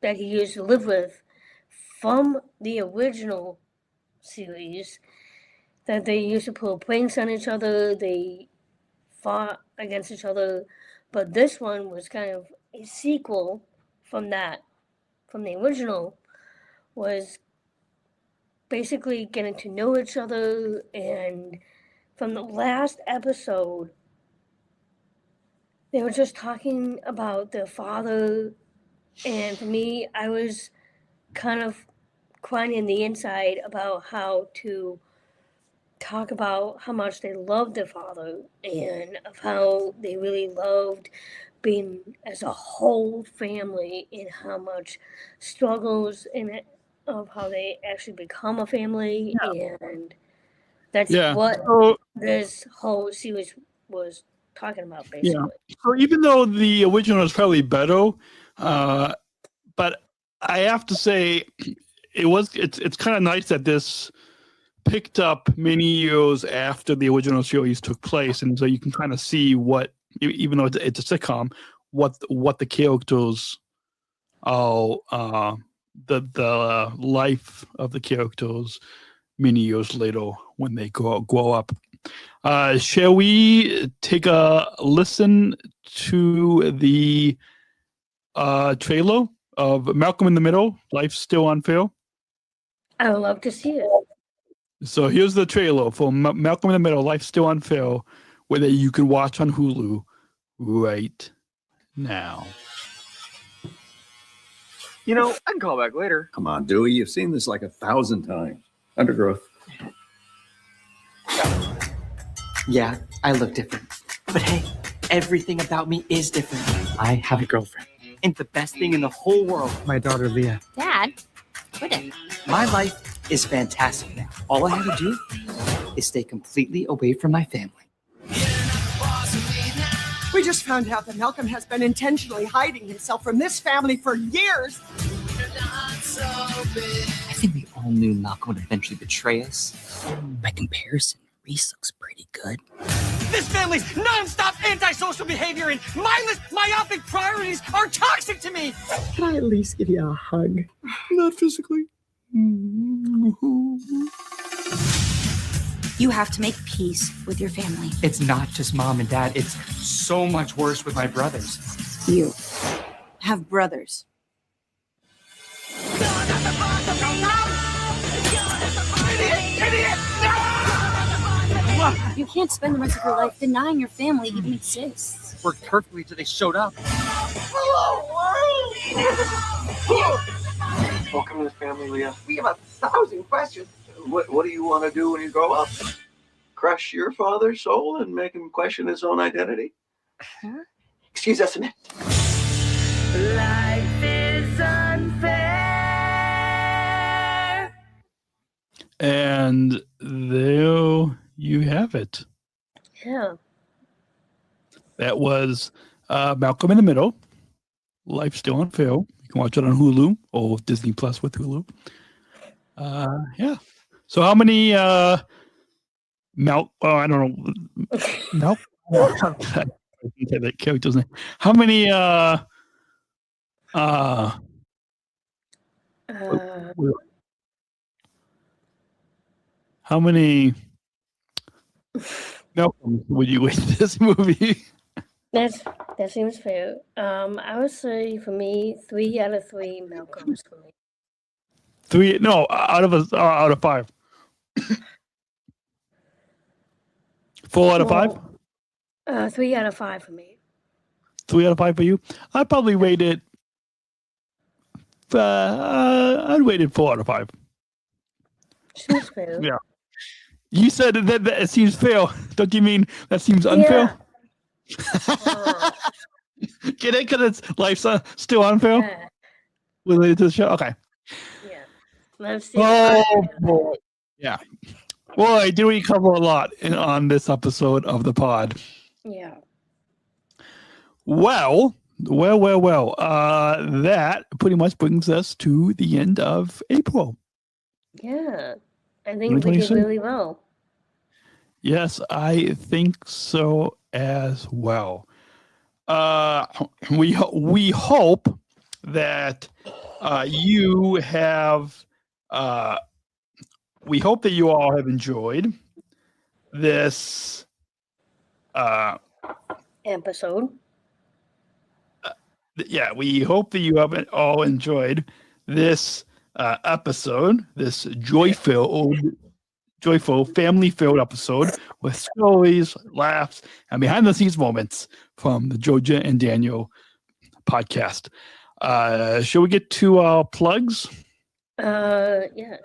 that he used to live with from the original series, that they used to pull pranks on each other, they fought against each other, but this one was kind of a sequel from the original, was basically getting to know each other. And from the last episode, they were just talking about their father, and for me, I was kind of crying in the inside about how to talk about how much they loved their father and of how they really loved being as a whole family, and how much struggles in it of how they actually become a family. And that's what this whole series was talking about, basically. So even though the original is probably better, but I have to say it's kind of nice that this picked up many years after the original series took place, and so you can kind of see what, even though it's a sitcom, what the characters are, the life of the characters many years later when they grow up. Shall we take a listen to the trailer of Malcolm in the Middle, Life's Still Unfair? I would love to see it. So here's the trailer for Malcolm in the Middle, Life's Still Unfair, where you can watch on Hulu right now. You know, I can call back later. Come on, Dewey. You've seen this like 1,000 times. Undergrowth. Yeah, I look different. But hey, everything about me is different. I have a girlfriend. And the best thing in the whole world, my daughter Leah. Dad, quit it. My life is fantastic now. All I have to do is stay completely away from my family. We just found out that Malcolm has been intentionally hiding himself from this family for years. I think we all knew Malcolm would eventually betray us. By comparison, Reese looks pretty good. This family's non-stop antisocial behavior and mindless, myopic priorities are toxic to me. Can I at least give you a hug? Not physically. You have to make peace with your family. It's not just mom and dad. It's so much worse with my brothers. You have brothers. You can't spend the rest of your life denying your family even exists. Worked perfectly till they showed up. Welcome to the family, Leah. We have 1,000 questions. What do you want to do when you grow up? Crush your father's soul and make him question his own identity? Huh? Excuse us a minute. Life is unfair. And there you have it. Yeah. That was Malcolm in the Middle, Life's Still Unfair. You can watch it on Hulu or Disney Plus with Hulu. Yeah. So how many I don't know. No. That character's name. How many how many Malcolms would you rate this movie? That seems fair. I would say for me, 3 out of 3 Malcolms for me. 3? No, out of 5. 4 out of 5? 3 out of 5 for me. 3 out of 5 for you? I'd probably rate it. I'd rate it 4 out of 5. Seems fair. Yeah. You said that it seems fair. Don't you mean that seems unfair? Yeah. Get it? Because it's life's still unfair? Yeah. Related to the show? Okay. Yeah. Let's see. Oh, boy. Yeah. Boy, do we cover a lot on this episode of the pod. Yeah. Well. That pretty much brings us to the end of April. Yeah. I think we did really well. Yes, I think so as well. we hope that you have. We hope that you all have enjoyed this episode. Yeah, we hope that you have all enjoyed this episode, this joyful, family-filled episode with stories, laughs, and behind-the-scenes moments from the Georgia and Daniel podcast. Shall we get to our plugs? Yes.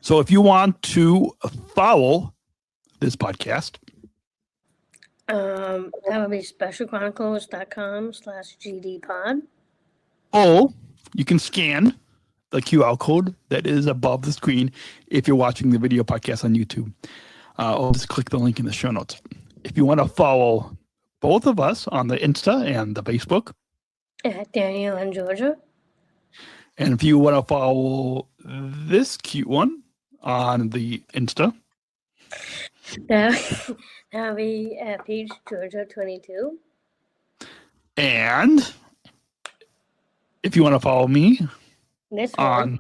So if you want to follow this podcast, that would be specialchronicles.com/gdpod. or you can scan the QR code that is above the screen if you're watching the video podcast on YouTube. Or just click the link in the show notes. If you want to follow both of us on the Insta and the Facebook, At Daniel and Georgia. and if you want to follow this cute one on the Insta, That would be at page Georgia22. and if you want to follow me This on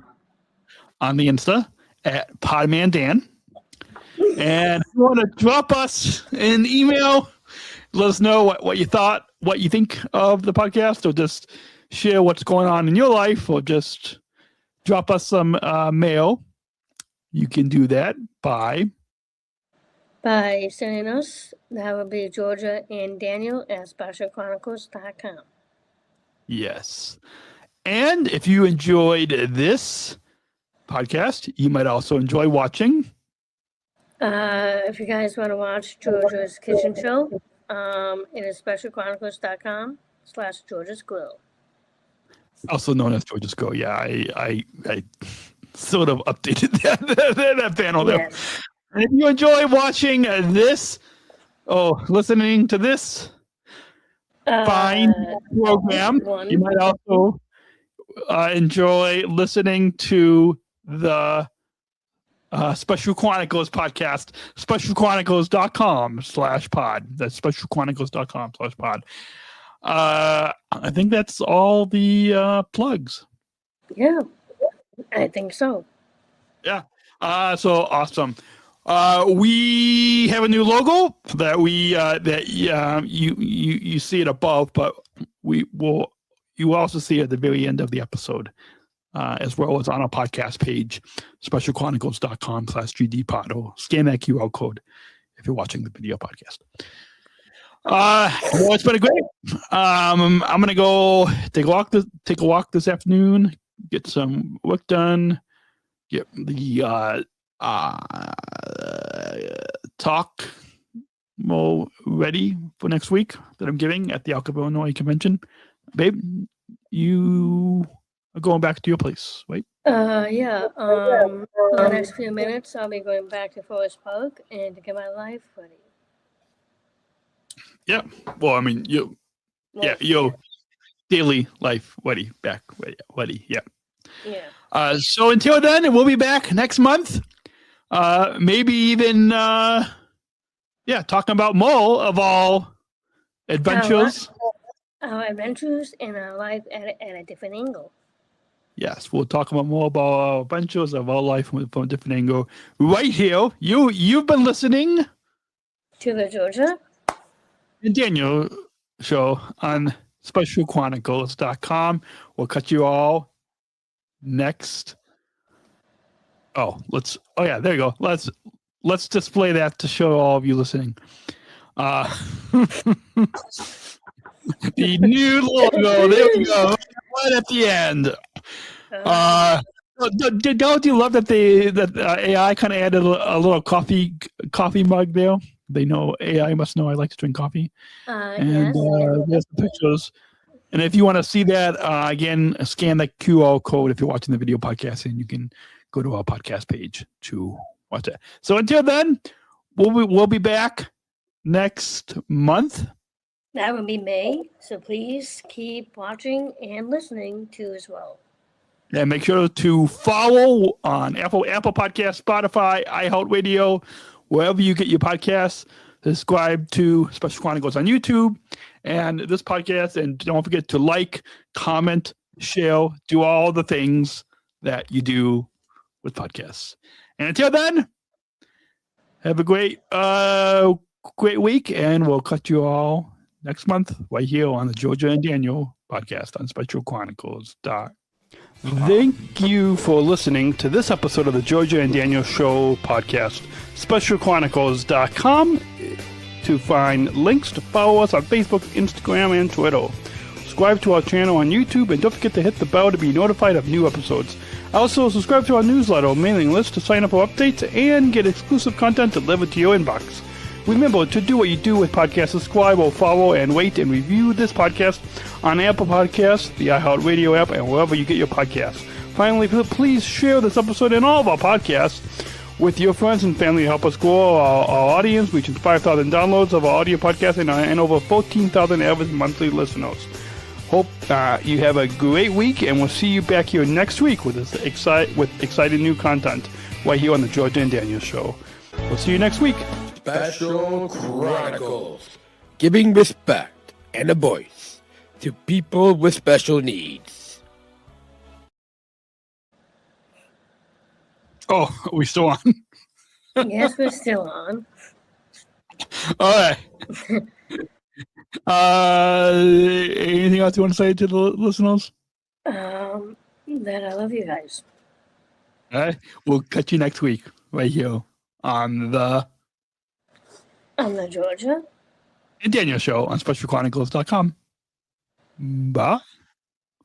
the Insta at Podman Dan, and if you want to drop us an email, let us know what you thought, what you think of the podcast, or just share what's going on in your life, or just drop us some mail. You can do that by sending us. That would be Georgia and Daniel at specialchronicles.com. yes. And if you enjoyed this podcast, you might also enjoy watching. If you guys want to watch Georgia's Kitchen Show, it is specialchronicles.com/Georgia's Grill. Also known as Georgia's Go. Yeah, I sort of updated that panel there. Yes. And if you enjoy watching listening to this fine program, you might also enjoy listening to the Special Chronicles podcast, specialchronicles.com/pod. That's specialchronicles.com/pod. I think that's all the plugs. Yeah, I think so. Yeah. So awesome. We have a new logo that you see it above, but you will also see it at the very end of the episode, as well as on our podcast page, specialchronicles.com/gdpod, or scan that QR code if you're watching the video podcast. Well, it's been a great. I'm gonna go take a walk this afternoon, get some work done, get the talk more ready for next week that I'm giving at the Alcohol Illinois convention. Babe, you are going back to your place, right? Yeah. For the next few minutes, I'll be going back to Forest Park and to get my life ready. Yeah. Well, I mean, your daily life ready. Yeah. Yeah. So until then, we'll be back next month. Maybe even talking about more of all adventures. Our adventures and our life at a different angle. Yes, we'll talk about more about our adventures of our life from a different angle. Right here, you've been listening to the Georgia and Daniel show on specialchronicles.com. We'll cut you all next. There you go. Let's display that to show all of you listening. The new logo. There we go. Right at the end. Don't you love that AI kind of added a little coffee mug there? They know AI must know I like to drink coffee. And there's the pictures. And if you want to see that, again, scan the QR code if you're watching the video podcast, and you can go to our podcast page to watch it. So until then, we'll be back next month. That will be May. So please keep watching and listening to as well. And make sure to follow on Apple Podcasts, Spotify, iHeartRadio, wherever you get your podcasts. subscribe to Special Chronicles on YouTube and this podcast. And don't forget to like, comment, share, do all the things that you do with podcasts. And until then, have a great week, and we'll catch you all next month right here on the Georgia and Daniel podcast on Special Chronicles. Thank you for listening to this episode of the Georgia and Daniel Show podcast. SpecialChronicles.com to find links to follow us on Facebook, Instagram, and Twitter. Subscribe to our channel on YouTube, and don't forget to hit the bell to be notified of new episodes. Also, subscribe to our newsletter or mailing list to sign up for updates and get exclusive content delivered to your inbox. Remember to do what you do with podcasts. Subscribe or follow and rate and review this podcast on Apple Podcasts, the iHeartRadio app, and wherever you get your podcasts. Finally, please share this episode and all of our podcasts with your friends and family to help us grow our audience, reaching 5,000 downloads of our audio podcast and over 14,000 average monthly listeners. Hope you have a great week, and we'll see you back here next week with exciting new content right here on the Georgia and Daniel Show. We'll see you next week. Special Chronicles, giving respect and a voice to people with special needs. Oh, are we still on? Yes, we're still on. All right. Anything else you want to say to the listeners? That I love you guys. All right. We'll catch you next week right here on the Georgia and Daniel Show on SpecialChronicles.com. Bye.